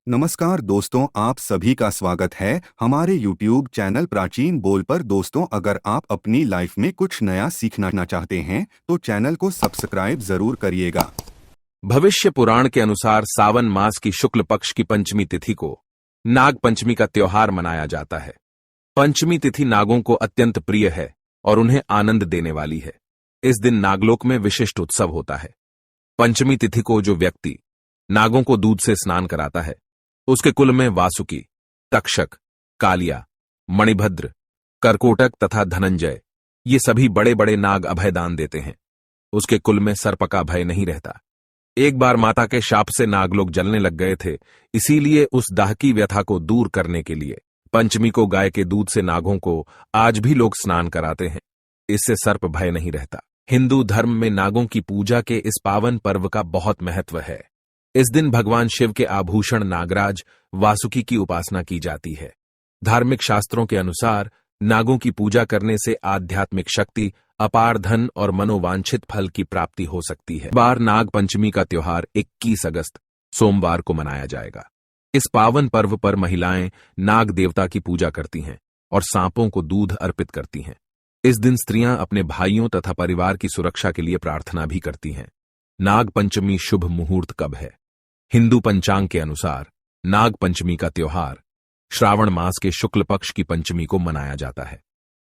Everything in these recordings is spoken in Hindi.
नमस्कार दोस्तों, आप सभी का स्वागत है हमारे YouTube चैनल प्राचीन बोल पर। दोस्तों, अगर आप अपनी लाइफ में कुछ नया सीखना चाहते हैं तो चैनल को सब्सक्राइब जरूर करिएगा। भविष्य पुराण के अनुसार सावन मास की शुक्ल पक्ष की पंचमी तिथि को नाग पंचमी का त्योहार मनाया जाता है। पंचमी तिथि नागों को अत्यंत प्रिय है और उन्हें आनंद देने वाली है। इस दिन नागलोक में विशिष्ट उत्सव होता है। पंचमी तिथि को जो व्यक्ति नागों को दूध से स्नान कराता है, उसके कुल में वासुकी, तक्षक, कालिया, मणिभद्र, करकोटक तथा धनंजय ये सभी बड़े बड़े नाग अभयदान देते हैं। उसके कुल में सर्प का भय नहीं रहता। एक बार माता के शाप से नागलोक जलने लग गए थे, इसीलिए उस दाह की व्यथा को दूर करने के लिए पंचमी को गाय के दूध से नागों को आज भी लोग स्नान कराते हैं। इससे सर्प भय नहीं रहता। हिंदू धर्म में नागों की पूजा के इस पावन पर्व का बहुत महत्व है। इस दिन भगवान शिव के आभूषण नागराज वासुकी की उपासना की जाती है। धार्मिक शास्त्रों के अनुसार नागों की पूजा करने से आध्यात्मिक शक्ति, अपार धन और मनोवांछित फल की प्राप्ति हो सकती है। बार नाग पंचमी का त्योहार 21 अगस्त सोमवार को मनाया जाएगा। इस पावन पर्व पर महिलाएं नाग देवता की पूजा करती हैं और सांपों को दूध अर्पित करती हैं। इस दिन स्त्रियां अपने भाइयों तथा परिवार की सुरक्षा के लिए प्रार्थना भी करती हैं। नाग पंचमी शुभ मुहूर्त कब है? हिंदू पंचांग के अनुसार नाग पंचमी का त्योहार श्रावण मास के शुक्ल पक्ष की पंचमी को मनाया जाता है।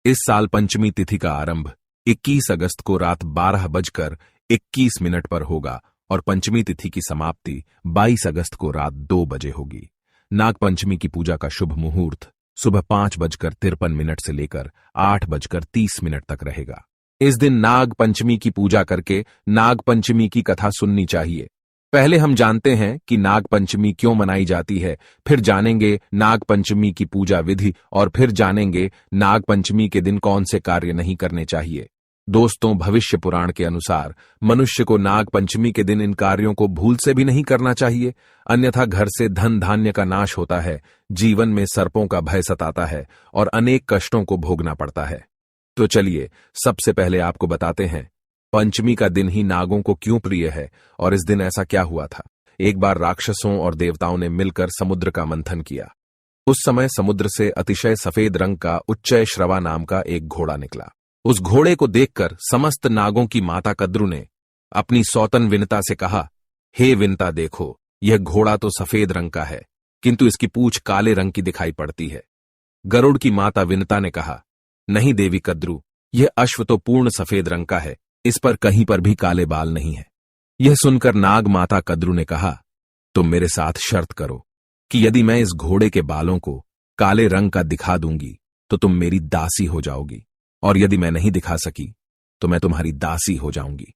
इस साल पंचमी तिथि का आरंभ 21 अगस्त को रात 12:21 पर होगा और पंचमी तिथि की समाप्ति 22 अगस्त को रात 2 बजे होगी। नाग पंचमी की पूजा का शुभ मुहूर्त सुबह 5:53 से लेकर 8:30 तक रहेगा। इस दिन नाग पंचमी की पूजा करके नाग पंचमी की कथा सुननी चाहिए। पहले हम जानते हैं कि नाग पंचमी क्यों मनाई जाती है, फिर जानेंगे नाग पंचमी की पूजा विधि और फिर जानेंगे नाग पंचमी के दिन कौन से कार्य नहीं करने चाहिए। दोस्तों, भविष्य पुराण के अनुसार मनुष्य को नाग पंचमी के दिन इन कार्यों को भूल से भी नहीं करना चाहिए, अन्यथा घर से धन धान्य का नाश होता है, जीवन में सर्पों का भय सताता है और अनेक कष्टों को भोगना पड़ता है। तो चलिए सबसे पहले आपको बताते हैं पंचमी का दिन ही नागों को क्यों प्रिय है और इस दिन ऐसा क्या हुआ था। एक बार राक्षसों और देवताओं ने मिलकर समुद्र का मंथन किया। उस समय समुद्र से अतिशय सफेद रंग का उच्चय श्रवा नाम का एक घोड़ा निकला। उस घोड़े को देखकर समस्त नागों की माता कद्रु ने अपनी सौतन विनता से कहा, हे विनता, देखो, यह घोड़ा तो सफेद रंग का है, किंतु इसकी पूंछ काले रंग की दिखाई पड़ती है। गरुड़ की माता विनता ने कहा, नहीं देवी कद्रु, यह अश्व तो पूर्ण सफेद रंग का है, इस पर कहीं पर भी काले बाल नहीं है। यह सुनकर नाग माता कद्रु ने कहा, तुम मेरे साथ शर्त करो कि यदि मैं इस घोड़े के बालों को काले रंग का दिखा दूंगी तो तुम मेरी दासी हो जाओगी, और यदि मैं नहीं दिखा सकी तो मैं तुम्हारी दासी हो जाऊंगी।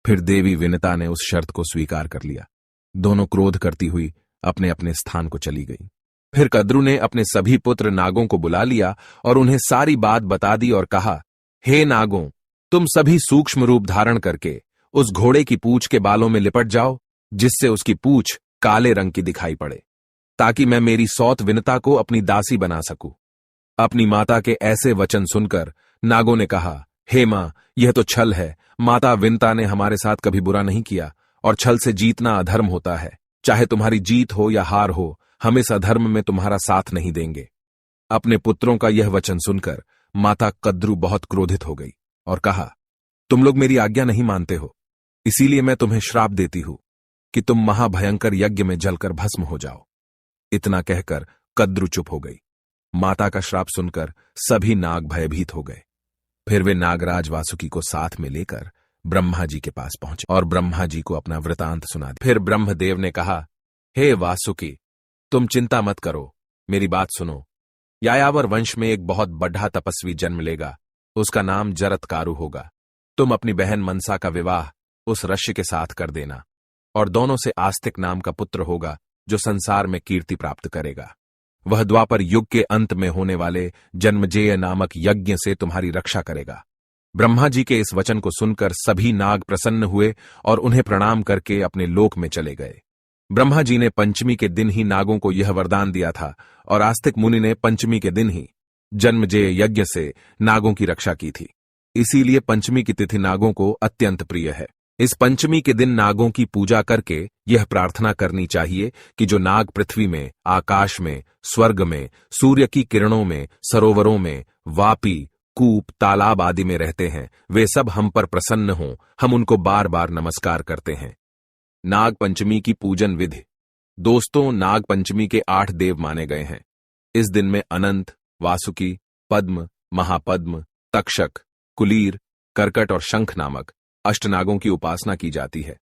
फिर देवी विनता ने उस शर्त को स्वीकार कर लिया। दोनों क्रोध करती हुई अपने अपने स्थान को चली गई। फिर कद्रु ने अपने सभी पुत्र नागों को बुला लिया और उन्हें सारी बात बता दी और कहा, हे नागों, तुम सभी सूक्ष्म रूप धारण करके उस घोड़े की पूंछ के बालों में लिपट जाओ, जिससे उसकी पूंछ काले रंग की दिखाई पड़े, ताकि मैं मेरी सौत विनता को अपनी दासी बना सकूं। अपनी माता के ऐसे वचन सुनकर नागों ने कहा, हे मां, यह तो छल है। माता विनता ने हमारे साथ कभी बुरा नहीं किया और छल से जीतना अधर्म होता है। चाहे तुम्हारी जीत हो या हार हो, हम इस अधर्म में तुम्हारा साथ नहीं देंगे। अपने पुत्रों का यह वचन सुनकर माता कद्रु बहुत क्रोधित हो गई और कहा, तुम लोग मेरी आज्ञा नहीं मानते हो, इसीलिए मैं तुम्हें श्राप देती हूं कि तुम महाभयंकर यज्ञ में जलकर भस्म हो जाओ। इतना कहकर कद्रु चुप हो गई। माता का श्राप सुनकर सभी नाग भयभीत हो गए। फिर वे नागराज वासुकी को साथ में लेकर ब्रह्मा जी के पास पहुंचे और ब्रह्मा जी को अपना वृतांत सुना दिया। फिर ब्रह्मदेव ने कहा, हे वासुकी, तुम चिंता मत करो, मेरी बात सुनो। यायावर वंश में एक बहुत बड़ा तपस्वी जन्म लेगा, उसका नाम जरत्कारु होगा। तुम अपनी बहन मनसा का विवाह उस ऋषि के साथ कर देना और दोनों से आस्तिक नाम का पुत्र होगा, जो संसार में कीर्ति प्राप्त करेगा। वह द्वापर युग के अंत में होने वाले जन्मजेय नामक यज्ञ से तुम्हारी रक्षा करेगा। ब्रह्मा जी के इस वचन को सुनकर सभी नाग प्रसन्न हुए और उन्हें प्रणाम करके अपने लोक में चले गए। ब्रह्मा जी ने पंचमी के दिन ही नागों को यह वरदान दिया था और आस्तिक मुनि ने पंचमी के दिन ही जन्मजेय यज्ञ से नागों की रक्षा की थी। इसीलिए पंचमी की तिथि नागों को अत्यंत प्रिय है। इस पंचमी के दिन नागों की पूजा करके यह प्रार्थना करनी चाहिए कि जो नाग पृथ्वी में, आकाश में, स्वर्ग में, सूर्य की किरणों में, सरोवरों में, वापी, कूप, तालाब आदि में रहते हैं, वे सब हम पर प्रसन्न हों, हम उनको बार बार नमस्कार करते हैं। नाग पंचमी की पूजन विधि। दोस्तों, नाग पंचमी के 8 देव माने गए हैं। इस दिन में अनंत, वासुकी, पद्म, महापद्म, तक्षक, कुलीर, करकट और शंख नामक अष्टनागों की उपासना की जाती है।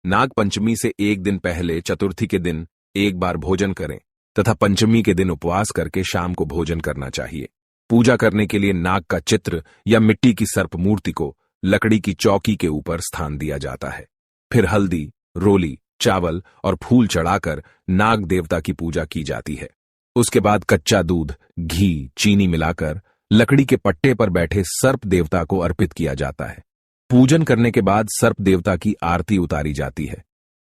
नाग पंचमी से एक दिन पहले चतुर्थी के दिन एक बार भोजन करें तथा पंचमी के दिन उपवास करके शाम को भोजन करना चाहिए। पूजा करने के लिए नाग का चित्र या मिट्टी की सर्प मूर्ति को लकड़ी की चौकी के ऊपर स्थान दिया जाता है। फिर हल्दी, रोली, चावल और फूल चढ़ाकर नाग देवता की पूजा की जाती है। उसके बाद कच्चा दूध, घी, चीनी मिलाकर लकड़ी के पट्टे पर बैठे सर्प देवता को अर्पित किया जाता है। पूजन करने के बाद सर्प देवता की आरती उतारी जाती है।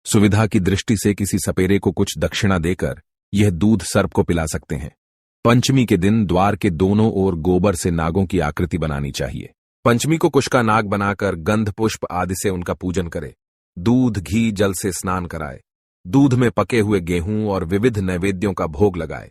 सुविधा की दृष्टि से किसी सपेरे को कुछ दक्षिणा देकर यह दूध सर्प को पिला सकते हैं। पंचमी के दिन द्वार के दोनों ओर गोबर से नागों की आकृति बनानी चाहिए। पंचमी को कुश का नाग बनाकर गंध पुष्प आदि से उनका पूजन करे। दूध, घी, जल से स्नान कराए। दूध में पके हुए गेहूं और विविध नैवेद्यों का भोग लगाए।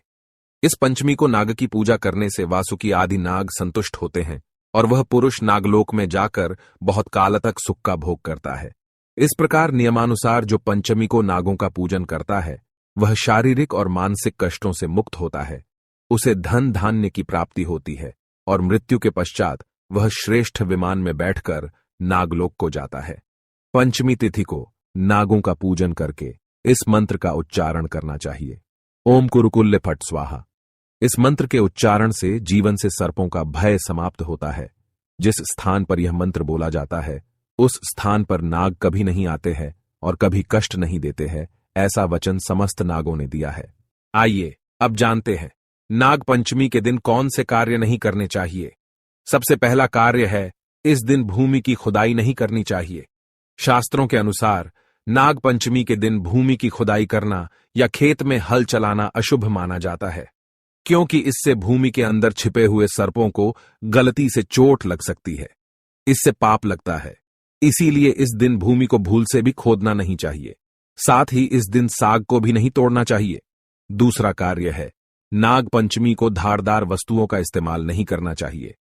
इस पंचमी को नाग की पूजा करने से वासुकी आदि नाग संतुष्ट होते हैं और वह पुरुष नागलोक में जाकर बहुत काल तक सुख का भोग करता है। इस प्रकार नियमानुसार जो पंचमी को नागों का पूजन करता है वह शारीरिक और मानसिक कष्टों से मुक्त होता है। उसे धन धान्य की प्राप्ति होती है और मृत्यु के पश्चात वह श्रेष्ठ विमान में बैठकर नागलोक को जाता है। पंचमी तिथि को नागों का पूजन करके इस मंत्र का उच्चारण करना चाहिए। ओम कुरुकुल्य फट स्वाहा। इस मंत्र के उच्चारण से जीवन से सर्पों का भय समाप्त होता है। जिस स्थान पर यह मंत्र बोला जाता है उस स्थान पर नाग कभी नहीं आते हैं और कभी कष्ट नहीं देते हैं, ऐसा वचन समस्त नागों ने दिया है। आइए अब जानते हैं नाग पंचमी के दिन कौन से कार्य नहीं करने चाहिए। सबसे पहला कार्य है, इस दिन भूमि की खुदाई नहीं करनी चाहिए। शास्त्रों के अनुसार नाग पंचमी के दिन भूमि की खुदाई करना या खेत में हल चलाना अशुभ माना जाता है, क्योंकि इससे भूमि के अंदर छिपे हुए सर्पों को गलती से चोट लग सकती है। इससे पाप लगता है। इसीलिए इस दिन भूमि को भूल से भी खोदना नहीं चाहिए। साथ ही इस दिन साग को भी नहीं तोड़ना चाहिए। दूसरा कार्य है, नाग पंचमी को धारदार वस्तुओं का इस्तेमाल नहीं करना चाहिए।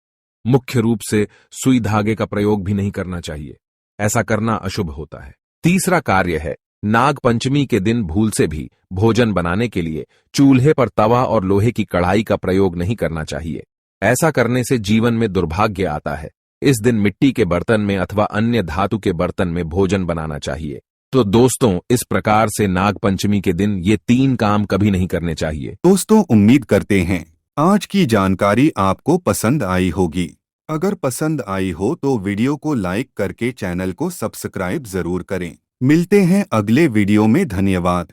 मुख्य रूप से सुई धागे का प्रयोग भी नहीं करना चाहिए। ऐसा करना अशुभ होता है। तीसरा कार्य है, नाग पंचमी के दिन भूल से भी भोजन बनाने के लिए चूल्हे पर तवा और लोहे की कढ़ाई का प्रयोग नहीं करना चाहिए। ऐसा करने से जीवन में दुर्भाग्य आता है। इस दिन मिट्टी के बर्तन में अथवा अन्य धातु के बर्तन में भोजन बनाना चाहिए। तो दोस्तों, इस प्रकार से नाग पंचमी के दिन ये 3 काम कभी नहीं करने चाहिए। दोस्तों, उम्मीद करते हैं आज की जानकारी आपको पसंद आई होगी। अगर पसंद आई हो तो वीडियो को लाइक करके चैनल को सब्सक्राइब जरूर करें। मिलते हैं अगले वीडियो में। धन्यवाद।